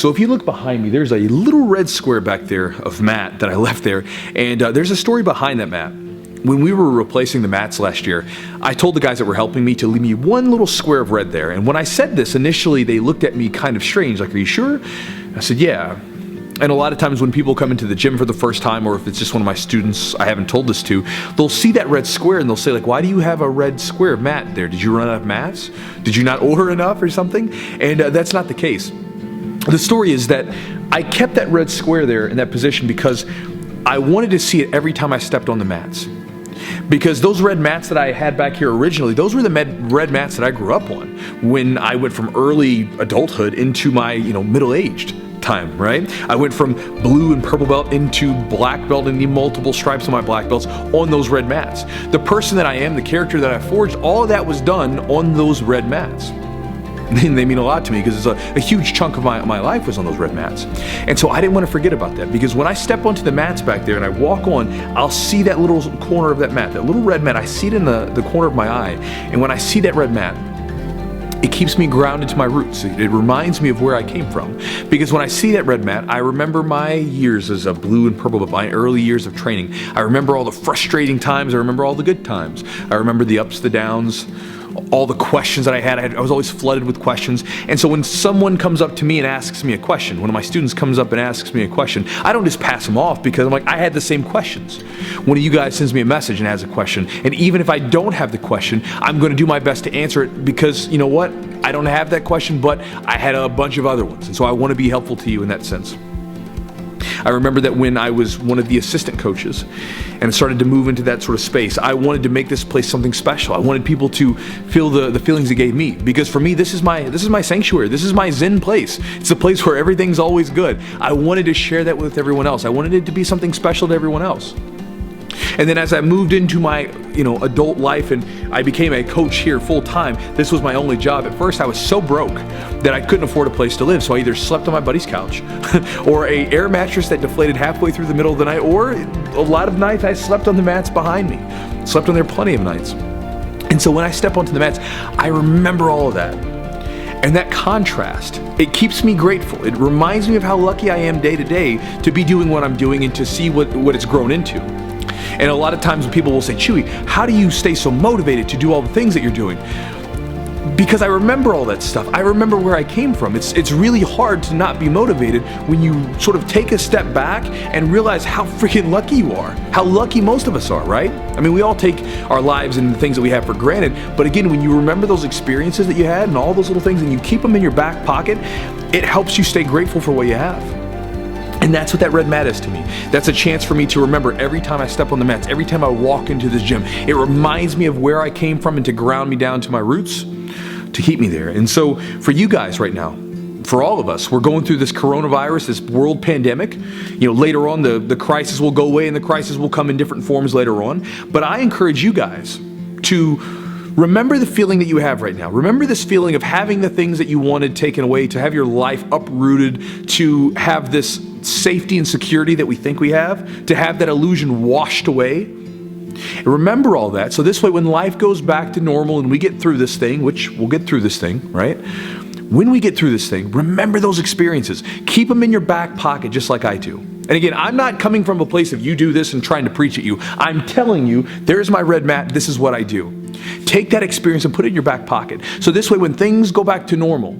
So if you look behind me, there's a little red square back there of mat that I left there, and there's a story behind that mat. When we were replacing the mats last year, I told the guys that were helping me to leave me one little square of red there, and when I said this, initially they looked at me kind of strange, like, are you sure? I said, yeah. And a lot of times when people come into the gym for the first time, or if it's just one of my students I haven't told this to, they'll see that red square and they'll say, like, why do you have a red square of mat there? Did you run out of mats? Did you not order enough or something? And that's not the case. The story is that I kept that red square there in that position because I wanted to see it every time I stepped on the mats. Because those red mats that I had back here originally, those were the red mats that I grew up on when I went from early adulthood into my, middle-aged time, right? I went from blue and purple belt into black belt and the multiple stripes on my black belts on those red mats. The person that I am, the character that I forged, all of that was done on those red mats. And they mean a lot to me because it's a huge chunk of my life was on those red mats. And so I didn't want to forget about that, because when I step onto the mats back there and I walk on, I'll see that little corner of that mat, that little red mat. I see it in the corner of my eye. And when I see that red mat, it keeps me grounded to my roots. It reminds me of where I came from. Because when I see that red mat, I remember my years as a blue and purple, but my early years of training. I remember all the frustrating times. I remember all the good times. I remember the ups, the downs, all the questions that I had. I was always flooded with questions. And so when someone comes up to me and asks me a question, one of my students comes up and asks me a question, I don't just pass them off, because I'm like, I had the same questions. One of you guys sends me a message and has a question, and even if I don't have the question, I'm going to do my best to answer it, because you know what? I don't have that question, but I had a bunch of other ones. And so I want to be helpful to you in that sense. I remember that when I was one of the assistant coaches and started to move into that sort of space, I wanted to make this place something special. I wanted people to feel the feelings it gave me, because for me, this is my sanctuary. This is my Zen place. It's a place where everything's always good. I wanted to share that with everyone else. I wanted it to be something special to everyone else. And then as I moved into my, adult life and I became a coach here full time, this was my only job. At first, I was so broke that I couldn't afford a place to live. So I either slept on my buddy's couch or a air mattress that deflated halfway through the middle of the night, or a lot of nights I slept on the mats behind me. Slept on there plenty of nights. And so when I step onto the mats, I remember all of that. And that contrast, it keeps me grateful. It reminds me of how lucky I am day to day to be doing what I'm doing and to see what it's grown into. And a lot of times when people will say, Chewy, how do you stay so motivated to do all the things that you're doing? Because I remember all that stuff. I remember where I came from. It's really hard to not be motivated when you sort of take a step back and realize how freaking lucky you are. How lucky most of us are, right? I mean, we all take our lives and the things that we have for granted. But again, when you remember those experiences that you had and all those little things and you keep them in your back pocket, it helps you stay grateful for what you have. And that's what that red mat is to me. That's a chance for me to remember every time I step on the mats, every time I walk into this gym. It reminds me of where I came from and to ground me down to my roots, to keep me there. And so for you guys right now, for all of us, we're going through this coronavirus, this world pandemic. Later on, the crisis will go away and the crisis will come in different forms later on. But I encourage you guys to remember the feeling that you have right now. Remember this feeling of having the things that you wanted taken away, to have your life uprooted, to have this safety and security that we think we have, to have that illusion washed away. And remember all that, so this way when life goes back to normal and we get through this thing, which we'll get through this thing, right? When we get through this thing, remember those experiences. Keep them in your back pocket just like I do. And again, I'm not coming from a place of you do this and trying to preach at you. I'm telling you, there's my red mat, this is what I do. Take that experience and put it in your back pocket. So this way when things go back to normal,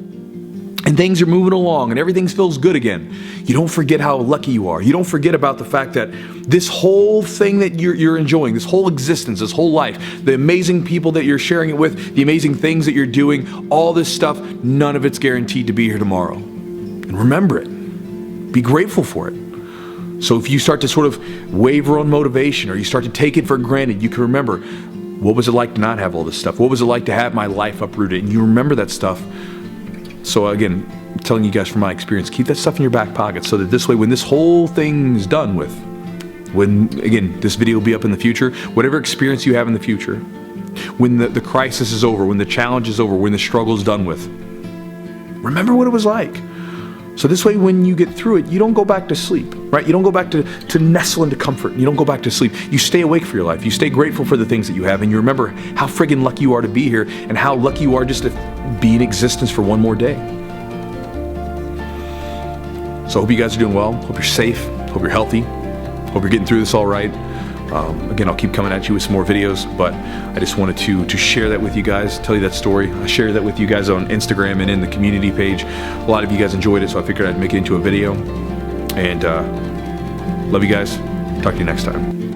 and things are moving along and everything feels good again, you don't forget how lucky you are. You don't forget about the fact that this whole thing that you're enjoying, this whole existence, this whole life, the amazing people that you're sharing it with, the amazing things that you're doing, all this stuff, none of it's guaranteed to be here tomorrow. And remember it. Be grateful for it. So if you start to sort of waver on motivation or you start to take it for granted, you can remember, what was it like to not have all this stuff? What was it like to have my life uprooted? And you remember that stuff. So again, I'm telling you guys from my experience, keep that stuff in your back pocket so that this way, when this whole thing's done with, when, again, this video will be up in the future, whatever experience you have in the future, when the crisis is over, when the challenge is over, when the struggle is done with, remember what it was like. So this way, when you get through it, you don't go back to sleep, right? You don't go back to nestle into comfort. You don't go back to sleep. You stay awake for your life. You stay grateful for the things that you have, and you remember how friggin' lucky you are to be here and how lucky you are just to be in existence for one more day. So I hope you guys are doing well. Hope you're safe. Hope you're healthy. Hope you're getting through this all right. Again, I'll keep coming at you with some more videos, but I just wanted to share that with you guys, tell you that story. I shared that with you guys on Instagram and in the community page. A lot of you guys enjoyed it, so I figured I'd make it into a video. And love you guys. Talk to you next time.